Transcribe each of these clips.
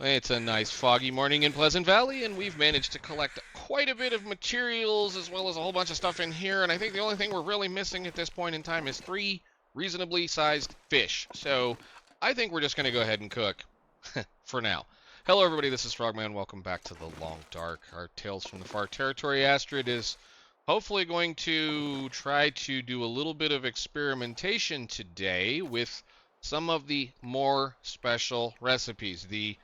It's a nice foggy morning in Pleasant Valley, and we've managed to collect quite a bit of materials as well as a whole bunch of stuff in here, and I think the only thing we're really missing at this point in time is 3 reasonably sized fish. So I think we're just going to go ahead and cook for now. Hello everybody, this is Frogman. Welcome back to the Long Dark. Our Tales from the Far Territory. Astrid is hopefully going to try to do a little bit of experimentation today with some of the more special recipes, the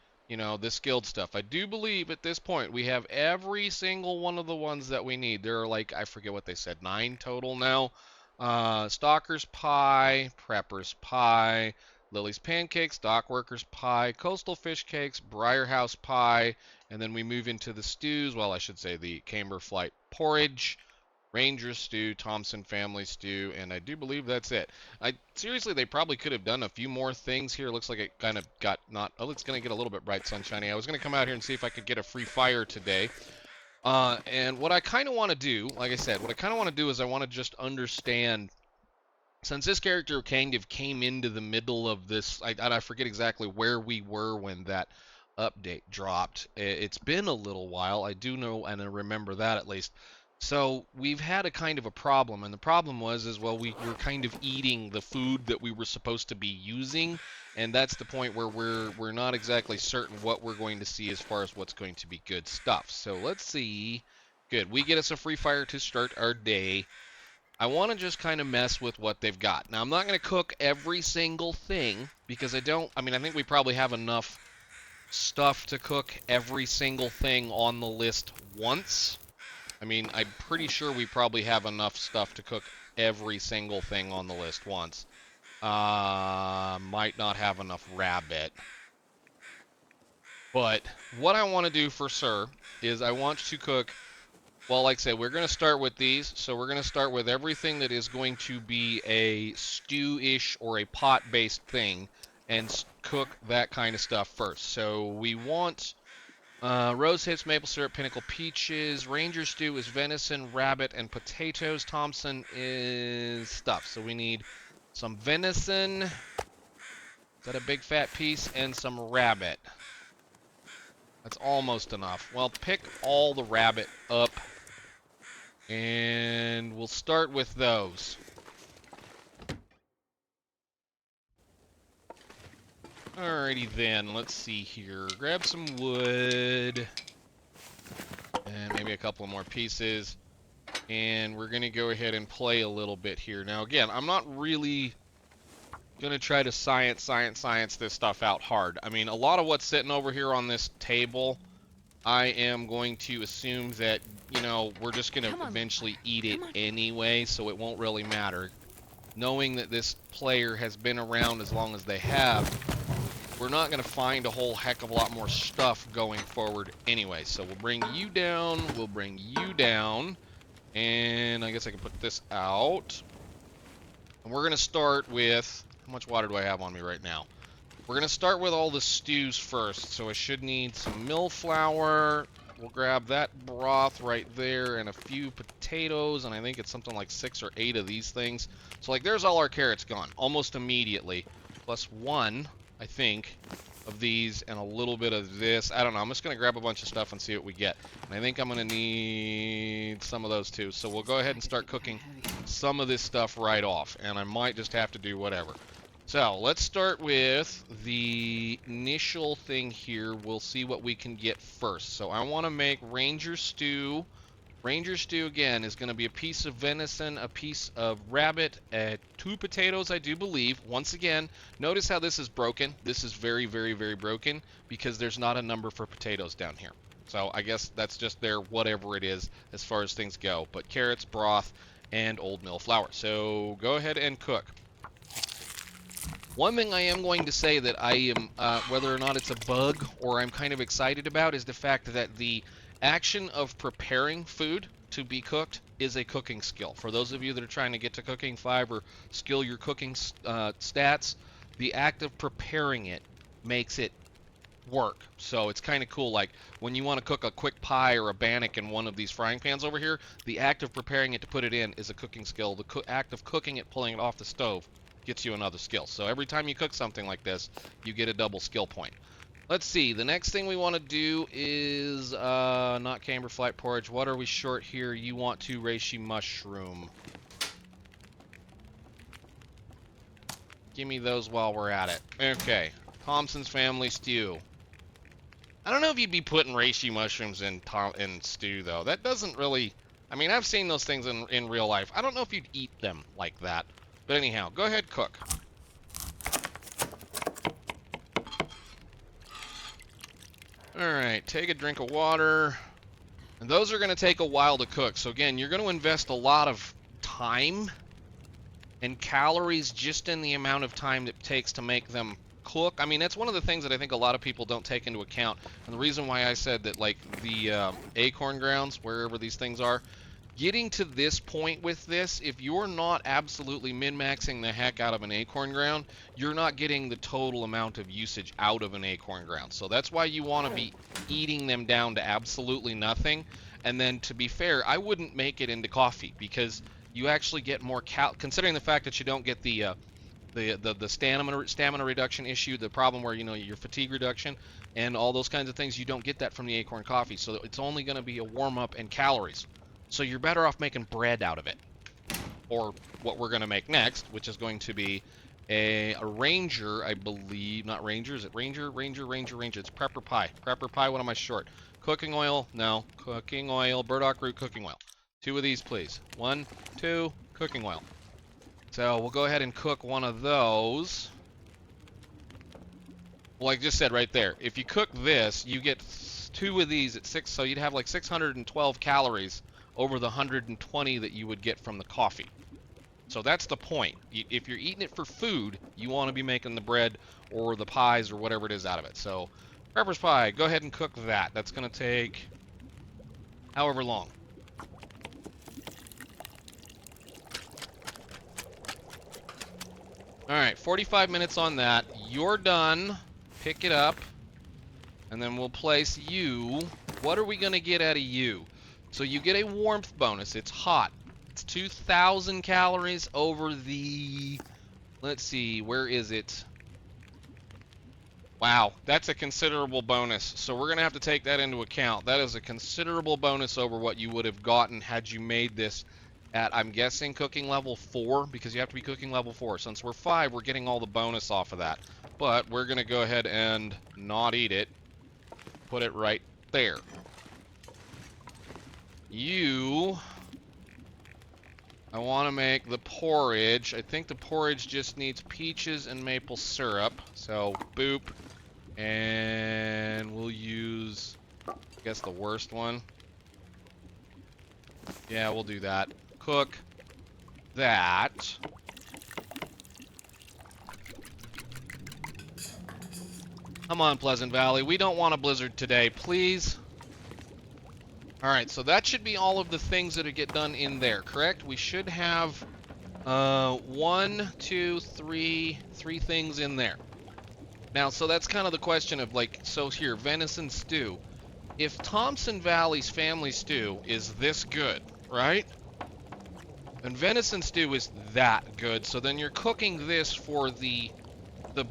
skilled stuff. I do believe at this point we have every single one of the ones that we need. There are like, I forget what they said, 9 total now. Stalker's Pie, Prepper's Pie, Lily's Pancakes, Dock Worker's Pie, Coastal Fish Cakes, Briarhouse Pie, and then we move into the stews, well, I should say the Camber Flight Porridge, Ranger Stew, Thompson Family Stew, and I do believe that's it. Seriously, they probably could have done a few more things here. Looks like it kind of got not... Oh, it's going to get a little bit bright sunshiny. I was going to come out here and see if I could get a free fire today. And what I kind of want to do, like I said, what I kind of want to do is I want to just understand, since this character kind of came into the middle of this, I forget exactly where we were when that update dropped. It's been a little while. I do know and I remember that at least. So we've had a kind of a problem, and the problem was well, we were kind of eating the food that we were supposed to be using, and that's the point where we're not exactly certain what we're going to see as far as what's going to be good stuff. So let's see. Good. We get us a free fire to start our day. I want to just kind of mess with what they've got. Now, I'm not going to cook every single thing because I think we probably have enough stuff to cook every single thing on the list once. I mean, I'm pretty sure we probably have enough stuff to cook every single thing on the list once. Might not have enough rabbit. But what I want to do for sure is I want to cook, well, like I said, we're going to start with these. So we're going to start with everything that is going to be a stew-ish or a pot-based thing and cook that kind of stuff first. So we want... Rose Hips, Maple Syrup, Pinnacle Peaches. Ranger Stew is venison, rabbit, and potatoes. Thompson is stuff. So we need some venison. Is that a big fat piece? And some rabbit. That's almost enough. Well, pick all the rabbit up. And we'll start with those. Alrighty then, let's see here. Grab some wood. And maybe a couple more pieces. And we're going to go ahead and play a little bit here. Now again, I'm not really going to try to science this stuff out hard. I mean, a lot of what's sitting over here on this table, I am going to assume that, we're just going to eventually eat it anyway, so it won't really matter. Knowing that this player has been around as long as they have, we're not going to find a whole heck of a lot more stuff going forward anyway. So we'll bring you down, and I guess I can put this out. And we're going to start with, how much water do I have on me right now? We're going to start with all the stews first. So I should need some mill flour. We'll grab that broth right there and a few potatoes, and I think it's something like 6 or 8 of these things. So like there's all our carrots gone almost immediately, plus 1, I think, of these and a little bit of this. I don't know. I'm just going to grab a bunch of stuff and see what we get. And I think I'm going to need some of those too. So we'll go ahead and start cooking some of this stuff right off. And I might just have to do whatever. So let's start with the initial thing here. We'll see what we can get first. So I want to make Ranger Stew. Ranger Stew, again, is going to be a piece of venison, a piece of rabbit, 2 potatoes, I do believe. Once again, notice how this is broken. This is very, very, very broken because there's not a number for potatoes down here. So I guess that's just there, whatever it is, as far as things go. But carrots, broth, and old mill flour. So go ahead and cook. One thing I am going to say that I am, whether or not it's a bug or I'm kind of excited about, is the fact that the action of preparing food to be cooked is a cooking skill. For those of you that are trying to get to cooking 5 or skill your cooking stats, the act of preparing it makes it work. So it's kind of cool. Like when you want to cook a quick pie or a bannock in one of these frying pans over here, the act of preparing it to put it in is a cooking skill. The act of cooking it, pulling it off the stove, gets you another skill. So every time you cook something like this, you get a double skill point. Let's see. The next thing we want to do is not camber flight porridge. What are we short here? You want to reishi mushroom. Give me those while we're at it. Okay. Thompson's family stew. I don't know if you'd be putting reishi mushrooms in stew, though. That doesn't really... I mean, I've seen those things in real life. I don't know if you'd eat them like that. But anyhow, go ahead, cook. Alright, take a drink of water. And those are going to take a while to cook. So again, you're going to invest a lot of time and calories just in the amount of time it takes to make them cook. I mean, that's one of the things that I think a lot of people don't take into account. And the reason why I said that, like, the acorn grounds, wherever these things are, getting to this point with this, if you're not absolutely min-maxing the heck out of an acorn ground, you're not getting the total amount of usage out of an acorn ground. So that's why you want to be eating them down to absolutely nothing. And then, to be fair, I wouldn't make it into coffee, because you actually get more considering the fact that you don't get the stamina reduction issue, the problem where, you know, your fatigue reduction and all those kinds of things, you don't get that from the acorn coffee. So it's only going to be a warm-up and calories. So you're better off making bread out of it. Or what we're going to make next, which is going to be a ranger, I believe. Not ranger, is it ranger? Ranger. It's prepper pie. Prepper pie, what am I short? Cooking oil, no. Cooking oil, burdock root cooking oil. 2 of these, please. 1, 2, cooking oil. So we'll go ahead and cook one of those. Well, like I just said right there, if you cook this, you get 2 of these at 6, so you'd have like 612 calories over the 120 that you would get from the coffee. So that's the point. If you're eating it for food, you want to be making the bread or the pies or whatever it is out of it. So prepper's pie, go ahead and cook that. That's going to take however long. Alright, 45 minutes on that. You're done. Pick it up. And then we'll place you. What are we going to get out of you? So you get a warmth bonus. It's hot. It's 2,000 calories over the... Let's see, where is it? Wow, that's a considerable bonus. So we're going to have to take that into account. That is a considerable bonus over what you would have gotten had you made this at, I'm guessing, cooking level 4, because you have to be cooking level 4. Since we're 5, we're getting all the bonus off of that. But we're going to go ahead and not eat it. Put it right there. You... I want to make the porridge. I think the porridge just needs peaches and maple syrup. So, boop. And we'll use, I guess, the worst one. Yeah, we'll do that. Cook that. Come on, Pleasant Valley. We don't want a blizzard today, please. Alright, so that should be all of the things that get done in there, correct? We should have 1, 2, 3 things in there. Now, so that's kind of the question of, like, so here, venison stew. If Thompson Valley's family stew is this good, right? And venison stew is that good, so then you're cooking this for the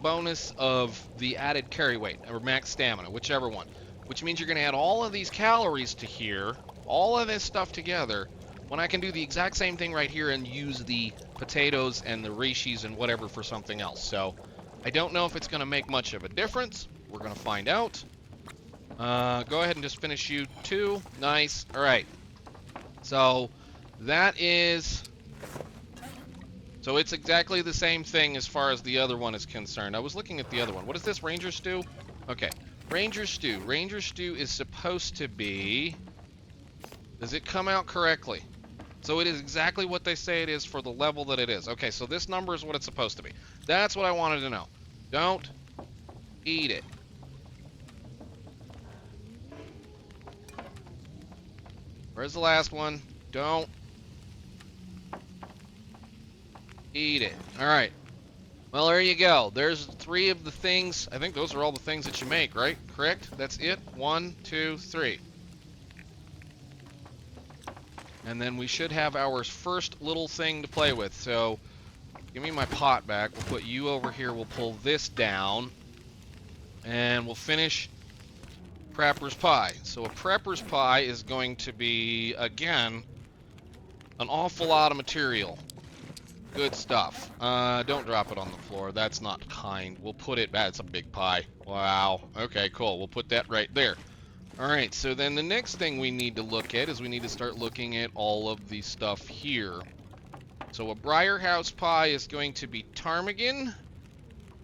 bonus of the added carry weight, or max stamina, whichever one. Which means you're going to add all of these calories to here, all of this stuff together, when I can do the exact same thing right here and use the potatoes and the reishis and whatever for something else. So, I don't know if it's going to make much of a difference. We're going to find out. Go ahead and just finish you 2. Nice. Alright. So, that is... So it's exactly the same thing as far as the other one is concerned. I was looking at the other one. What is this, Ranger Stew? Okay. Ranger Stew. Ranger Stew is supposed to be... Does it come out correctly? So it is exactly what they say it is for the level that it is. Okay, so this number is what it's supposed to be. That's what I wanted to know. Don't eat it. Where's the last one? Don't eat it. Alright. Well, there you go. There's 3 of the things. I think those are all the things that you make, right? Correct? That's it? 1, 2, 3. And then we should have our first little thing to play with. So, give me my pot back. We'll put you over here. We'll pull this down. And we'll finish prepper's pie. So a prepper's pie is going to be, again, an awful lot of material. Good stuff. Don't drop it on the floor. That's not kind. We'll put it... That's a big pie. Wow. Okay, cool. We'll put that right there. Alright, so then the next thing we need to look at is we need to start looking at all of the stuff here. So a Briar House pie is going to be ptarmigan.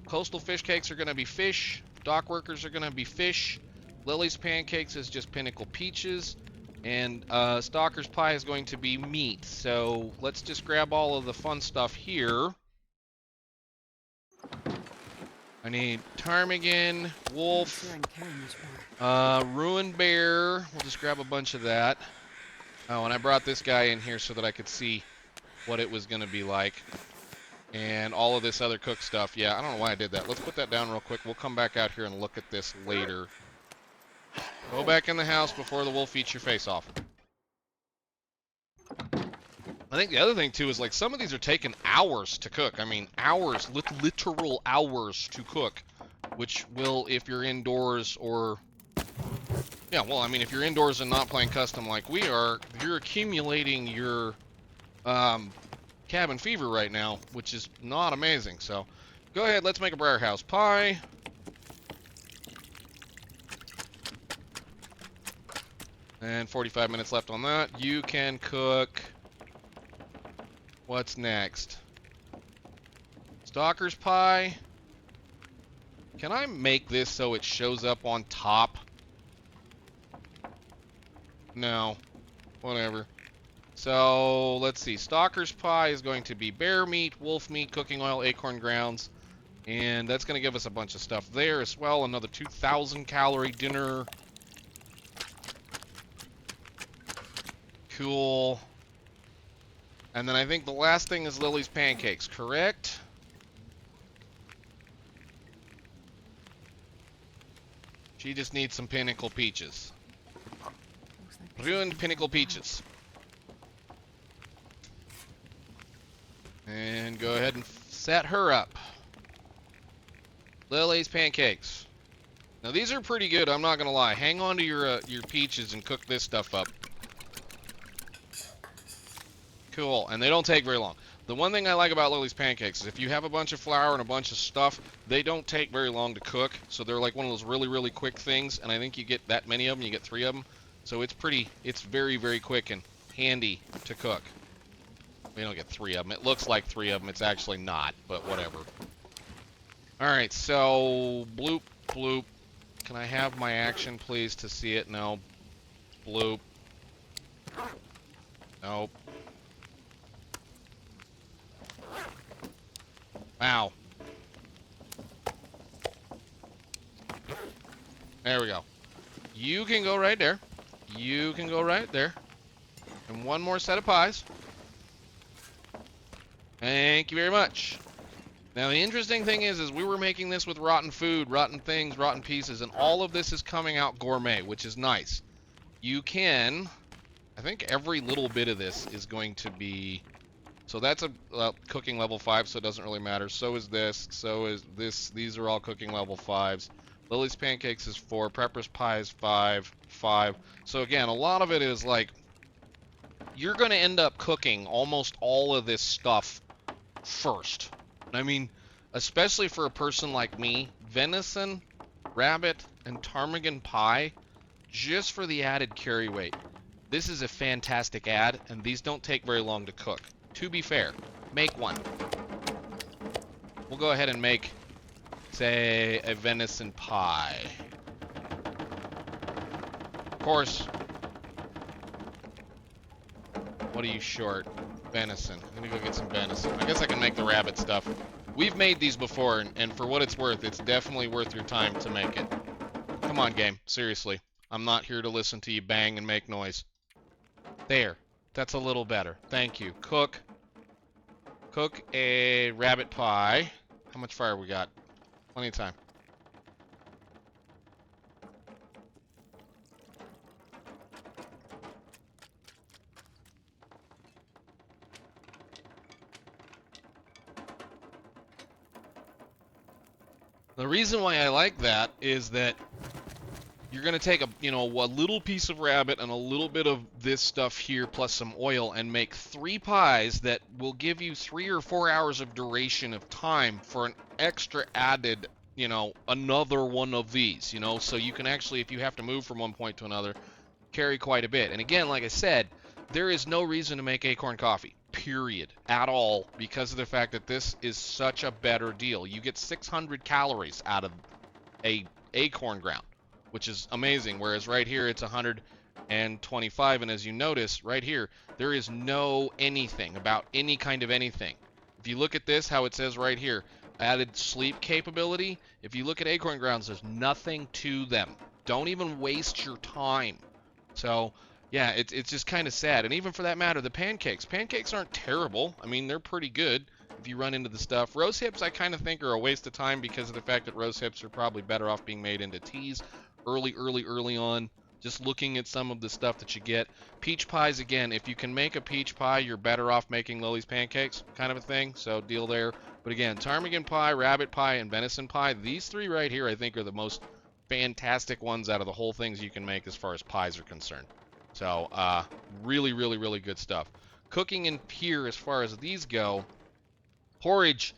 Coastal fish cakes are going to be fish. Dock workers are going to be fish. Lily's pancakes is just pinnacle peaches. And Stalker's pie is going to be meat. So let's just grab all of the fun stuff here. I need ptarmigan, wolf, ruined bear. We'll just grab a bunch of that. Oh, and I brought this guy in here so that I could see what it was going to be like. And all of this other cooked stuff. Yeah, I don't know why I did that. Let's put that down real quick. We'll come back out here and look at this later. Go back in the house before the wolf eats your face off. I think the other thing, too, is like some of these are taking hours to cook. I mean, hours, literal hours to cook. Which will, if you're indoors or... Yeah, well, I mean, if you're indoors and not playing custom like we are, you're accumulating your cabin fever right now, which is not amazing. So, go ahead, let's make a Briar House pie. And 45 minutes left on that. You can cook... What's next? Stalker's pie. Can I make this so it shows up on top? No. Whatever. So, let's see. Stalker's pie is going to be bear meat, wolf meat, cooking oil, acorn grounds. And that's going to give us a bunch of stuff there as well. Another 2,000 calorie dinner. Cool. And then I think the last thing is Lily's pancakes, correct? She just needs some pinnacle peaches. Ruined pinnacle peaches. And go ahead and set her up. Lily's pancakes. Now these are pretty good, I'm not gonna lie. Hang on to your peaches and cook this stuff up. Cool, and they don't take very long. The one thing I like about Lily's pancakes is if you have a bunch of flour and a bunch of stuff, they don't take very long to cook. So they're like one of those really, really quick things. And I think you get that many of them, you get 3 of them. So it's very, very quick and handy to cook. We don't get 3 of them. It looks like 3 of them. It's actually not, but whatever. Alright, so bloop, bloop. Can I have my action, please, to see it? No. Bloop. Nope. Wow. There we go. You can go right there. You can go right there. And one more set of pies. Thank you very much. Now the interesting thing is we were making this with rotten food, rotten things, rotten pieces, and all of this is coming out gourmet, which is nice. You can... I think every little bit of this is going to be... So that's a cooking level 5, so it doesn't really matter. So is this. So is this. These are all cooking level 5s. Lily's pancakes is 4. Prepper's pie is 5. 5. So again, a lot of it is like you're going to end up cooking almost all of this stuff first. I mean, especially for a person like me, venison, rabbit, and ptarmigan pie, just for the added carry weight. This is a fantastic add, and these don't take very long to cook. To be fair, make one. We'll go ahead and make, say, a venison pie. Of course. What are you short? Venison. I'm gonna go get some venison. I guess I can make the rabbit stuff. We've made these before, and for what it's worth, it's definitely worth your time to make it. Come on, game. Seriously. I'm not here to listen to you bang and make noise. There. That's a little better. Thank you. Cook. Cook a rabbit pie. How much fire we got? Plenty of time. The reason why I like that is that you're going to take a little piece of rabbit and a little bit of this stuff here plus some oil and make 3 pies that will give you 3 or 4 hours of duration of time for an extra added, another one of these, so you can actually, if you have to move from one point to another, carry quite a bit. And again, like I said, there is no reason to make acorn coffee, period, at all, because of the fact that this is such a better deal. You get 600 calories out of a acorn ground, which is amazing, whereas right here it's 125, and as you notice right here, there is no anything about any kind of anything. If you look at this, how it says right here, added sleep capability, if you look at acorn grounds, there's nothing to them. Don't even waste your time. So yeah, it's just kind of sad. And even for that matter, the pancakes aren't terrible. I mean, they're pretty good if you run into the stuff. Rose hips I kind of think are a waste of time because of the fact that rose hips are probably better off being made into teas early on. Just looking at some of the stuff that you get. Peach pies, again, if you can make a peach pie, you're better off making Lily's pancakes, kind of a thing. So deal there. But again, ptarmigan pie, rabbit pie, and venison pie, these 3 right here I think are the most fantastic ones out of the whole things you can make as far as pies are concerned. So really good stuff. Cooking in here, as far as these go, porridge,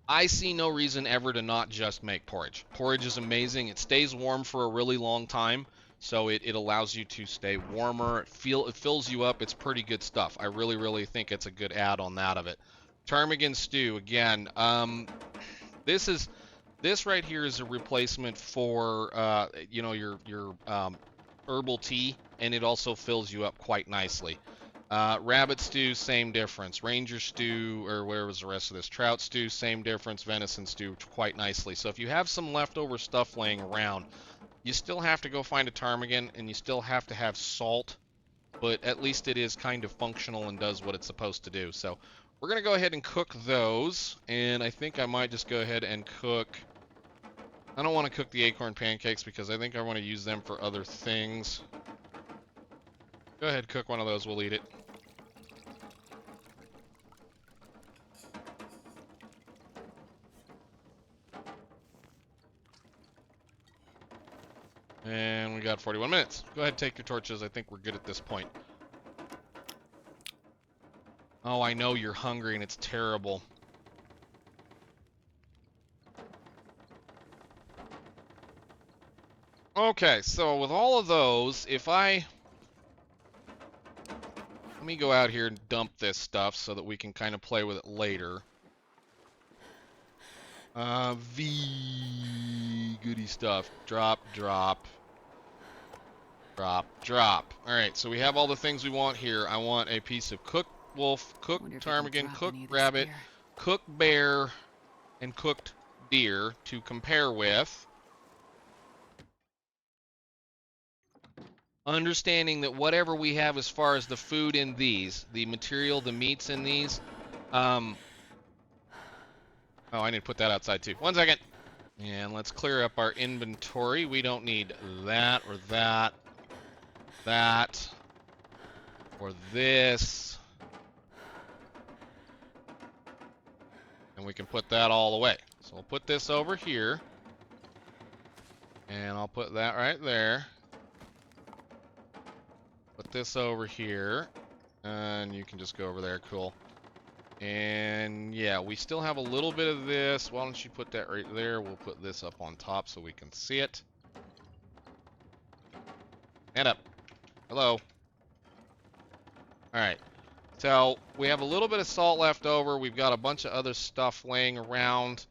I see no reason ever to not just make porridge. Porridge is amazing. It stays warm for a really long time, so it allows you to stay warmer. It fills you up. It's pretty good stuff. I really think it's a good add on that of it. Ptarmigan stew, again, this right here is a replacement for your herbal tea, and it also fills you up quite nicely. Rabbit stew, same difference. Ranger stew, or where was the rest of this? Trout stew, same difference. Venison stew, quite nicely. So if you have some leftover stuff laying around, you still have to go find a ptarmigan, and you still have to have salt, but at least it is kind of functional and does what it's supposed to do. So we're going to go ahead and cook those, and I think I might just go ahead and cook... I don't want to cook the acorn pancakes because I think I want to use them for other things. Go ahead, cook one of those, we'll eat it. And we got 41 minutes. Go ahead, take your torches. I think we're good at this point. Oh, I know you're hungry and it's terrible. Okay, so with all of those, let me go out here and dump this stuff so that we can kind of play with it later. Goody stuff. Drop. Alright, so we have all the things we want here. I want a piece of cooked wolf, cooked ptarmigan, cooked rabbit, cooked bear, and cooked deer to compare with. Understanding that whatever we have as far as the food in these, the material, the meats in these, oh, I need to put that outside too. 1 second. And let's clear up our inventory. We don't need that or that, or this. And we can put that all away. So we'll put this over here. And I'll put that right there. Put this over here, and you can just go over there. Cool. And yeah, we still have a little bit of this. Why don't you put that right there? We'll put this up on top so we can see it. Hand up. Hello. Alright. So we have a little bit of salt left over. We've got a bunch of other stuff laying around.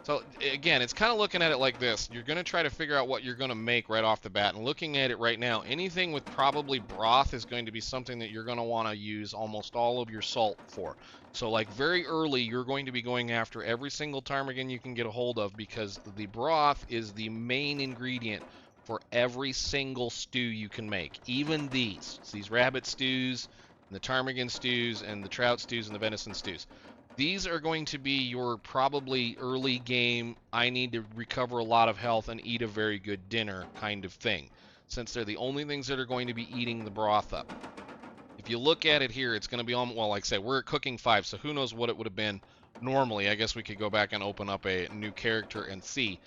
So again, it's kind of looking at it like this. You're going to try to figure out what you're going to make right off the bat. And looking at it right now, anything with probably broth is going to be something that you're going to want to use almost all of your salt for. So like very early, you're going to be going after every single ptarmigan you can get a hold of, because the broth is the main ingredient for every single stew you can make. Even these rabbit stews, and the ptarmigan stews, and the trout stews, and the venison stews. These are going to be your probably early game, I need to recover a lot of health and eat a very good dinner kind of thing, since they're the only things that are going to be eating the broth up. If you look at it here, it's going to be on, well, like I said, we're at cooking 5, so who knows what it would have been normally. I guess we could go back and open up a new character and see.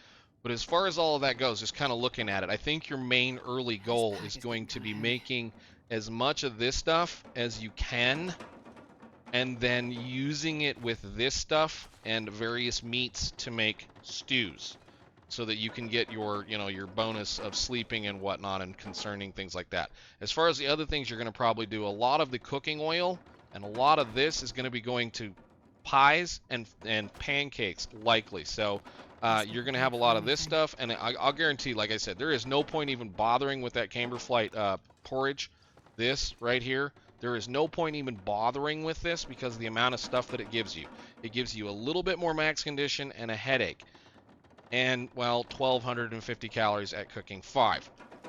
But as far as all of that goes, just kind of looking at it, I think your main early goal is going to be making as much of this stuff as you can, and then using it with this stuff and various meats to make stews, so that you can get your, you know, your bonus of sleeping and whatnot and concerning things like that. As far as the other things you're going to probably do, a lot of the cooking oil and a lot of this is going to be going to pies and pancakes, likely. So you're going to have a lot of this stuff, and I'll guarantee, like I said, there is no point even bothering with that camberflight porridge. This right here, there is no point even bothering with this because of the amount of stuff that it gives you. It gives you a little bit more max condition and a headache. And, well, 1,250 calories at cooking 5.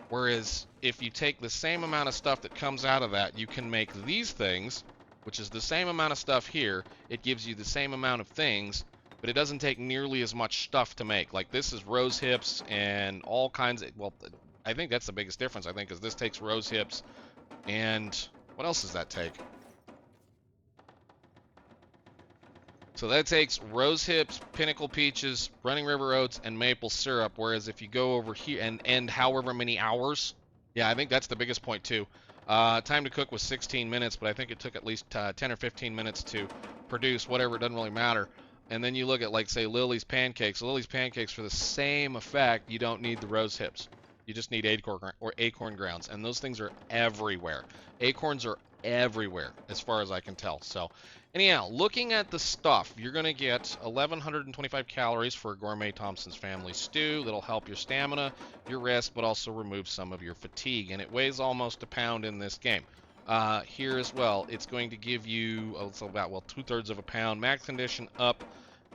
Whereas if you take the same amount of stuff that comes out of that, you can make these things, which is the same amount of stuff here. It gives you the same amount of things, but it doesn't take nearly as much stuff to make. Like, this is rose hips and all kinds of, well, I think that's the biggest difference, I think, is this takes rose hips, and what else does that take? So that takes rose hips, pinnacle peaches, running river oats, and maple syrup, whereas if you go over here, and however many hours, yeah, I think that's the biggest point too. Time to cook was 16 minutes, but I think it took at least 10 or 15 minutes to produce, whatever, it doesn't really matter. And then you look at, like, say, Lily's pancakes. Lily's pancakes, for the same effect, you don't need the rose hips. You just need acorn grounds, and those things are everywhere. Acorns are everywhere, as far as I can tell. So, anyhow, looking at the stuff, you're going to get 1,125 calories for a gourmet Thompson's Family stew. That'll help your stamina, your rest, but also remove some of your fatigue. And it weighs almost a pound in this game. Here as well, it's going to give you about, well, 2/3 of a pound. Max condition up,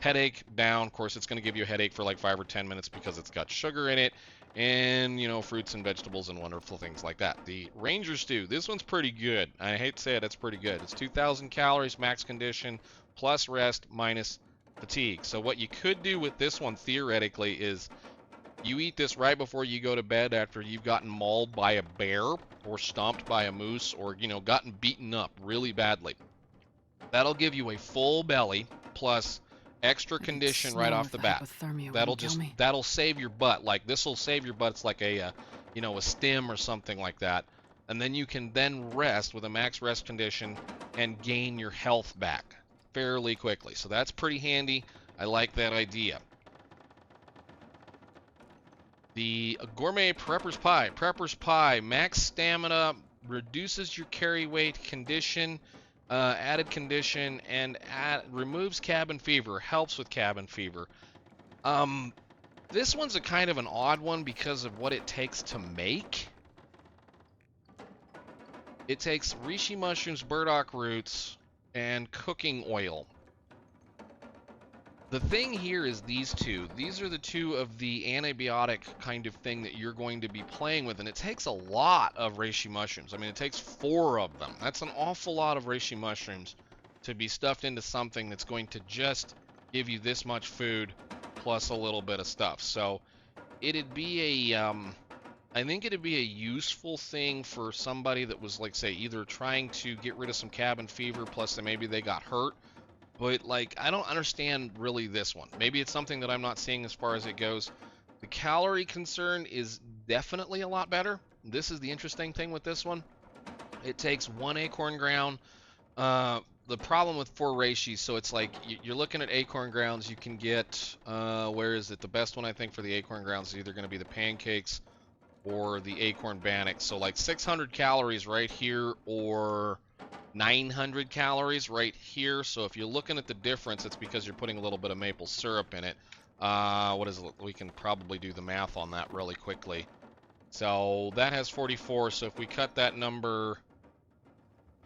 headache down. Of course, it's going to give you a headache for like 5 or 10 minutes because it's got sugar in it. And, you know, fruits and vegetables and wonderful things like that. The Ranger Stew, this one's pretty good. I hate to say it, it's pretty good. It's 2,000 calories, max condition, plus rest, minus fatigue. So what you could do with this one, theoretically, is you eat this right before you go to bed after you've gotten mauled by a bear or stomped by a moose or, you know, gotten beaten up really badly. That'll give you a full belly plus extra condition right off the bat. That'll save your butt. Like, this will save your butt. It's like a you know, a stim or something like that. And then you can then rest with a max rest condition and gain your health back fairly quickly. So that's pretty handy. I like that idea. The Gourmet Prepper's Pie. Prepper's Pie, max stamina, reduces your carry weight, condition, added condition, and removes cabin fever, helps with cabin fever. This one's a kind of an odd one because of what it takes to make. It takes reishi mushrooms, burdock roots, and cooking oil. The thing here is these two. These are the two of the antibiotic kind of thing that you're going to be playing with, and it takes a lot of reishi mushrooms. I mean, it takes 4 of them. That's an awful lot of reishi mushrooms to be stuffed into something that's going to just give you this much food plus a little bit of stuff. So it'd be a, I think it'd be a useful thing for somebody that was, like, say, either trying to get rid of some cabin fever, plus maybe they got hurt. But, like, I don't understand really this one. Maybe it's something that I'm not seeing as far as it goes. The calorie concern is definitely a lot better. This is the interesting thing with this one. It takes 1 acorn ground. The problem with 4 reishi, so it's like you're looking at acorn grounds. You can get, where is it? The best one, I think, for the acorn grounds is either going to be the pancakes or the acorn bannock. So, like, 600 calories right here, or 900 calories right here. So if you're looking at the difference, it's because you're putting a little bit of maple syrup in it. What is it? We can probably do the math on that really quickly. So that has 44. So if we cut that number,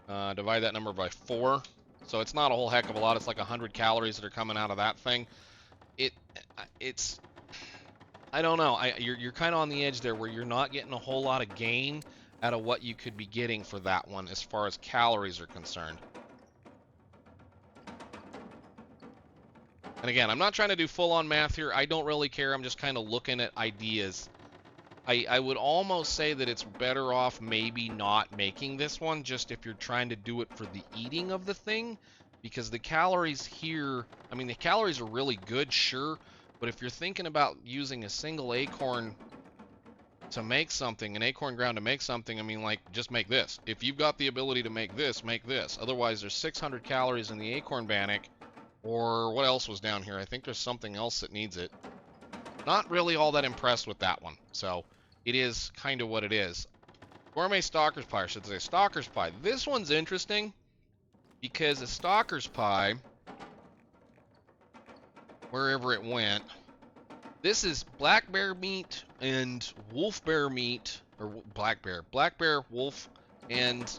divide that number by 4, so it's not a whole heck of a lot. It's like 100 calories that are coming out of that thing. It's I don't know. You're kind of on the edge there where you're not getting a whole lot of gain out of what you could be getting for that one as far as calories are concerned. And again, I'm not trying to do full-on math here. I don't really care. I'm just kind of looking at ideas. I would almost say that it's better off maybe not making this one, just if you're trying to do it for the eating of the thing, because the calories here, I mean, the calories are really good, sure, But if you're thinking about using a single acorn to make something, an acorn ground to make something, I mean, like, just make this. If you've got the ability to make this, make this. Otherwise, there's 600 calories in the acorn bannock. Or what else was down here? I think there's something else that needs it. Not really all that impressed with that one. So it is kind of what it is. Gourmet Stalker's Pie, I should say. Stalker's Pie. This one's interesting because a Stalker's Pie, wherever it went, this is black bear meat and wolf bear meat, or black bear, wolf, and,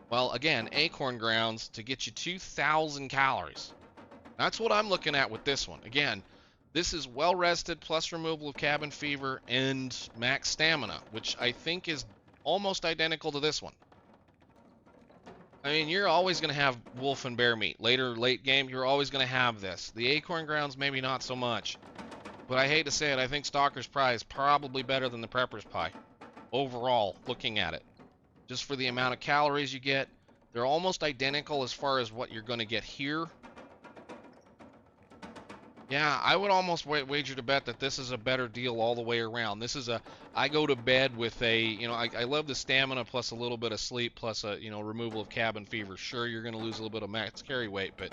well, again, acorn grounds to get you 2,000 calories. That's what I'm looking at with this one. Again, this is well rested plus removal of cabin fever and max stamina, which I think is almost identical to this one. I mean, you're always going to have wolf and bear meat. Late game, you're always going to have this. The acorn grounds, maybe not so much. But I hate to say it, I think Stalker's Pie is probably better than the Prepper's Pie. Overall, looking at it. Just for the amount of calories you get. They're almost identical as far as what you're going to get here. Yeah, I would almost wager to bet that this is a better deal all the way around. This is I go to bed with a, you know, I love the stamina plus a little bit of sleep plus a, you know, removal of cabin fever. Sure, you're going to lose a little bit of max carry weight, but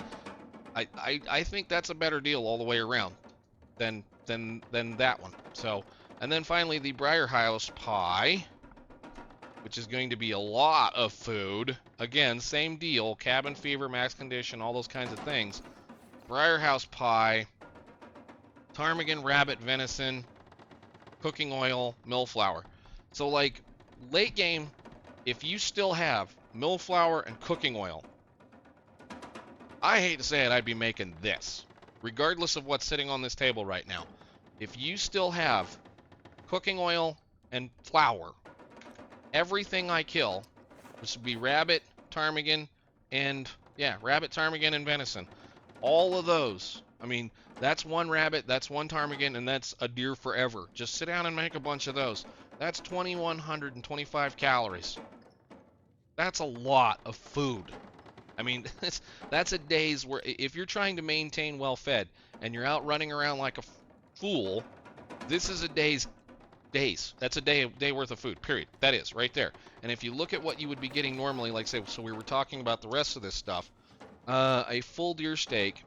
I think that's a better deal all the way around than that one. So, and then finally the Briarhouse Pie, which is going to be a lot of food. Again, same deal, cabin fever, max condition, all those kinds of things. Briarhouse Pie, ptarmigan, rabbit, venison, cooking oil, mill flour. So, like, late game, if you still have mill flour and cooking oil, I hate to say it, I'd be making this, regardless of what's sitting on this table right now. If you still have cooking oil and flour, everything I kill, which would be rabbit, ptarmigan, and, yeah, rabbit, ptarmigan, and venison, all of those, I mean, that's one rabbit, that's one ptarmigan, and that's a deer forever. Just sit down and make a bunch of those. That's 2,125 calories. That's a lot of food. I mean, that's a day's worth. If you're trying to maintain well-fed and you're out running around like a fool, this is a days. That's a day worth of food, period. That is, right there. And if you look at what you would be getting normally, like, say, so we were talking about the rest of this stuff, a full deer steak,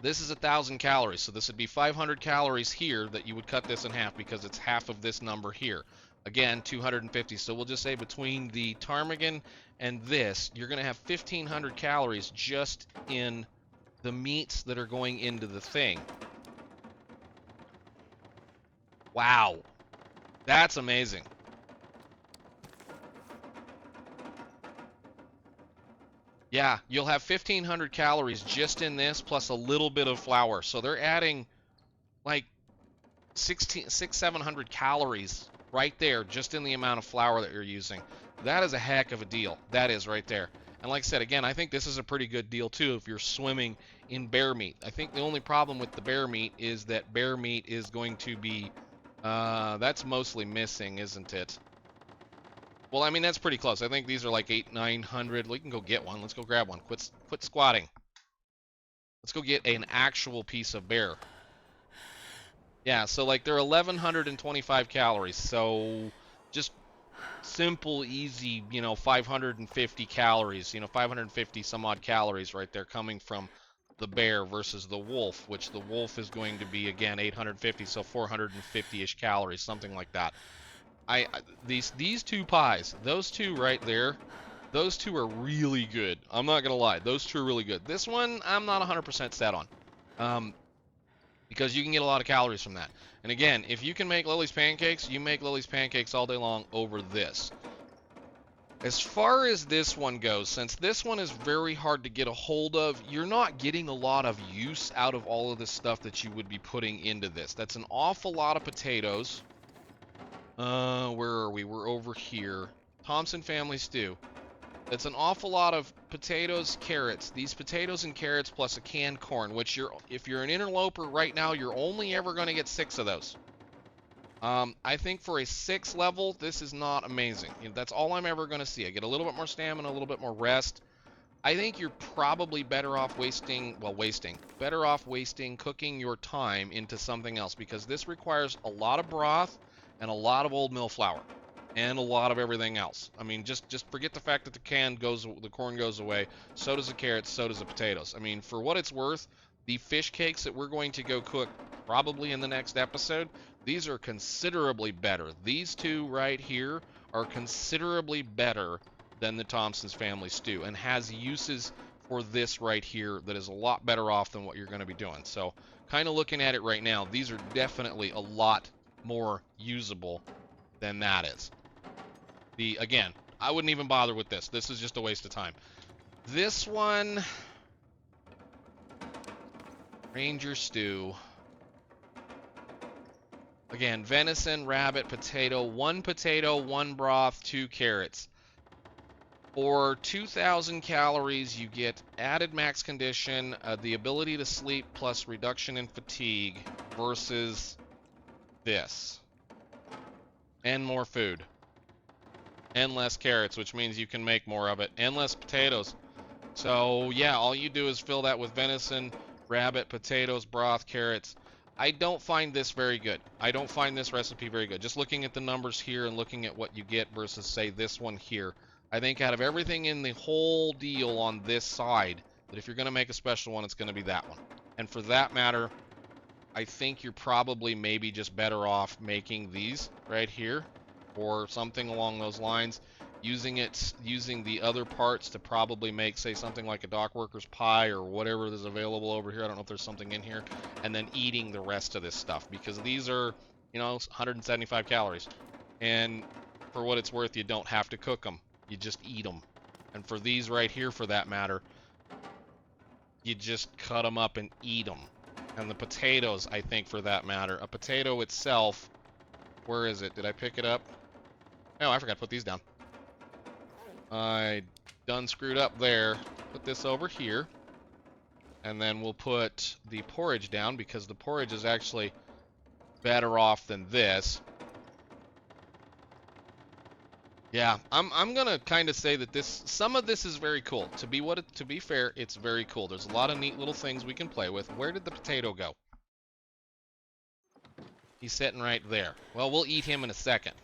this is 1,000 calories, so this would be 500 calories here that you would cut this in half because it's half of this number here. Again, 250, so we'll just say between the ptarmigan and this, you're going to have 1,500 calories just in the meats that are going into the thing. Wow, that's amazing. Yeah, you'll have 1,500 calories just in this, plus a little bit of flour. So they're adding like 700 calories right there, just in the amount of flour that you're using. That is a heck of a deal. That is right there. And like I said, again, I think this is a pretty good deal too if you're swimming in bear meat. I think the only problem with the bear meat is that bear meat is going to be, that's mostly missing, isn't it? Well, I mean, that's pretty close. I think these are like 800-900. We can go get one. Let's go grab one. Quit squatting. Let's go get an actual piece of bear. Yeah, so like they're 1,125 calories. So just simple, easy, 550 calories, 550 some odd calories right there coming from the bear versus the wolf, which the wolf is going to be, again, 850, so 450-ish calories, something like that. These two pies, those two right there, those two are really good. I'm not gonna lie, those two are really good. This one I'm not 100% set on, because you can get a lot of calories from that. And again, if you can make Lily's pancakes, you make Lily's pancakes all day long over this. As far as this one goes, since this one is very hard to get a hold of, you're not getting a lot of use out of all of the stuff that you would be putting into this. That's an awful lot of potatoes. Where are we? We're over here. Thompson Family Stew. That's an awful lot of potatoes, carrots. These potatoes and carrots plus a canned corn, which if you're an interloper right now, you're only ever going to get 6 of those. I think for a 6 level, this is not amazing. That's all I'm ever going to see. I get a little bit more stamina, a little bit more rest. I think you're probably better off wasting cooking your time into something else, because this requires a lot of broth and a lot of old mill flour and a lot of everything else. I mean, just forget the fact that the corn goes away. So does the carrots, so does the potatoes. I mean, for what it's worth, the fish cakes that we're going to go cook probably in the next episode, these are considerably better. These two right here are considerably better than the Thompson's family stew, and has uses for this right here that is a lot better off than what you're going to be doing. So kind of looking at it right now, these are definitely a lot more usable than that is. Again, I wouldn't even bother with this. This is just a waste of time. This one, Ranger stew. Again, venison, rabbit, potato, 1 broth, 2 carrots. For 2,000 calories, you get added max condition, the ability to sleep plus reduction in fatigue versus this. And more food. And less carrots, which means you can make more of it. And less potatoes. So, yeah, all you do is fill that with venison, rabbit, potatoes, broth, carrots. I don't find this very good. I don't find this recipe very good. Just looking at the numbers here and looking at what you get versus, say, this one here. I think out of everything in the whole deal on this side, that if you're going to make a special one, it's going to be that one. And for that matter, I think you're probably maybe just better off making these right here or something along those lines, using the other parts to probably make, say, something like a dock worker's pie or whatever is available over here. I don't know if there's something in here. And then eating the rest of this stuff, because these are, 175 calories. And for what it's worth, you don't have to cook them. You just eat them. And for these right here, for that matter, you just cut them up and eat them. And the potatoes, I think, for that matter, a potato itself, where is it? Did I pick it up? Oh, I forgot to put these down. I done screwed up there. Put this over here. And then we'll put the porridge down, because the porridge is actually better off than this. Yeah, I'm gonna kind of say that some of this is very cool. To be fair, it's very cool. There's a lot of neat little things we can play with. Where did the potato go? He's sitting right there. Well, we'll eat him in a second.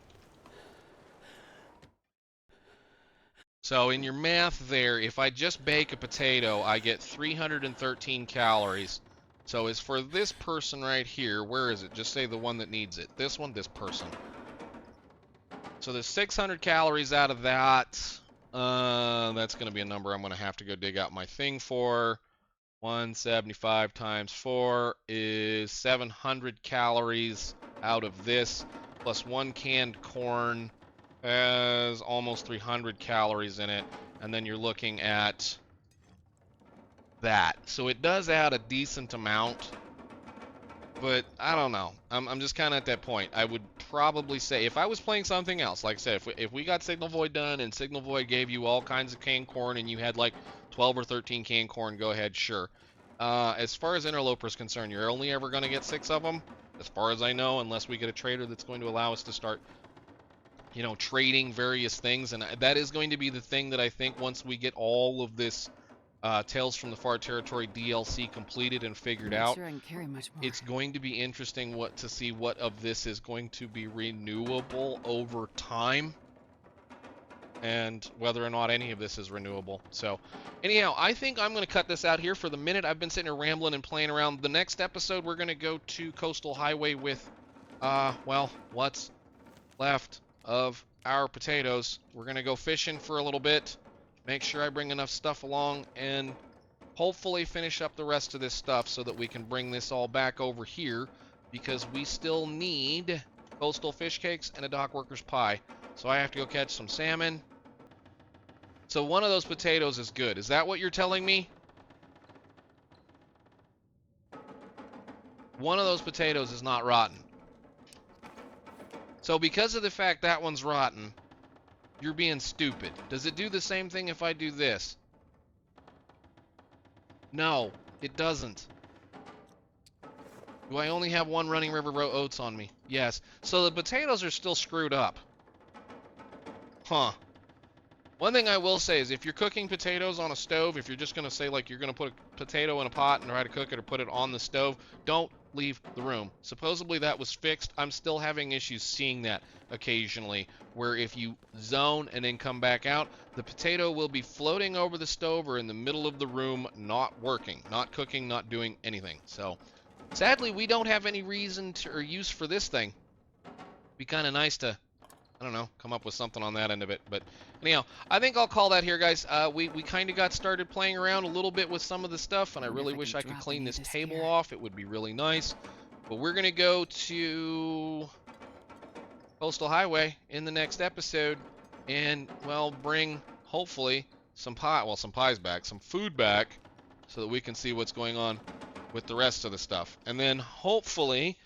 So in your math there, if I just bake a potato, I get 313 calories. So as for this person right here, where is it? Just say the one that needs it. This one, this person. So there's 600 calories out of that. That's going to be a number I'm going to have to go dig out my thing for. 175 times 4 is 700 calories out of this, plus 1 canned corn has almost 300 calories in it, and then you're looking at that. So it does add a decent amount, but I don't know. I'm just kind of at that point. I would probably say, if I was playing something else, like I said, if we got Signal Void done and Signal Void gave you all kinds of canned corn and you had like 12 or 13 canned corn, go ahead, sure. As far as interloper is concerned, you're only ever going to get 6 of them, as far as I know, unless we get a trader that's going to allow us to start, trading various things. And that is going to be the thing that I think once we get all of this Tales from the Far Territory DLC completed and figured out, sure I can carry much more. It's going to be interesting to see what of this is going to be renewable over time, and whether or not any of this is renewable. So anyhow, I think I'm going to cut this out here for the minute. I've been sitting here rambling and playing around. The next episode, we're going to go to Coastal Highway with, what's left of our potatoes. We're going to go fishing for a little bit. Make sure I bring enough stuff along, and hopefully finish up the rest of this stuff so that we can bring this all back over here, because we still need coastal fish cakes and a dock worker's pie. So I have to go catch some salmon. So one of those potatoes is good. Is that what you're telling me? One of those potatoes is not rotten. So because of the fact that one's rotten, you're being stupid. Does it do the same thing if I do this? No, it doesn't. Do I only have one Running River oats on me? Yes. So the potatoes are still screwed up. Huh. One thing I will say is if you're cooking potatoes on a stove, if you're just going to say like you're going to put a potato in a pot and try to cook it or put it on the stove, don't leave the room. Supposedly that was fixed. I'm still having issues seeing that occasionally, where if you zone and then come back out, the potato will be floating over the stove or in the middle of the room, not working, not cooking, not doing anything. So sadly, we don't have any reason to, or use for this thing. Be kind of nice to, I don't know, come up with something on that end of it. But anyhow, I think I'll call that here, guys. We kind of got started playing around a little bit with some of the stuff, and I really wish I could clean this table off. It would be really nice. But we're going to go to Coastal Highway in the next episode and, well, bring, hopefully, some pies back, some food back, so that we can see what's going on with the rest of the stuff. And then, hopefully,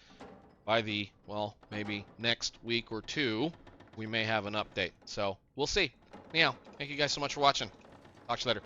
by the, well, maybe next week or two, we may have an update. So, we'll see. Anyhow, thank you guys so much for watching. Talk to you later.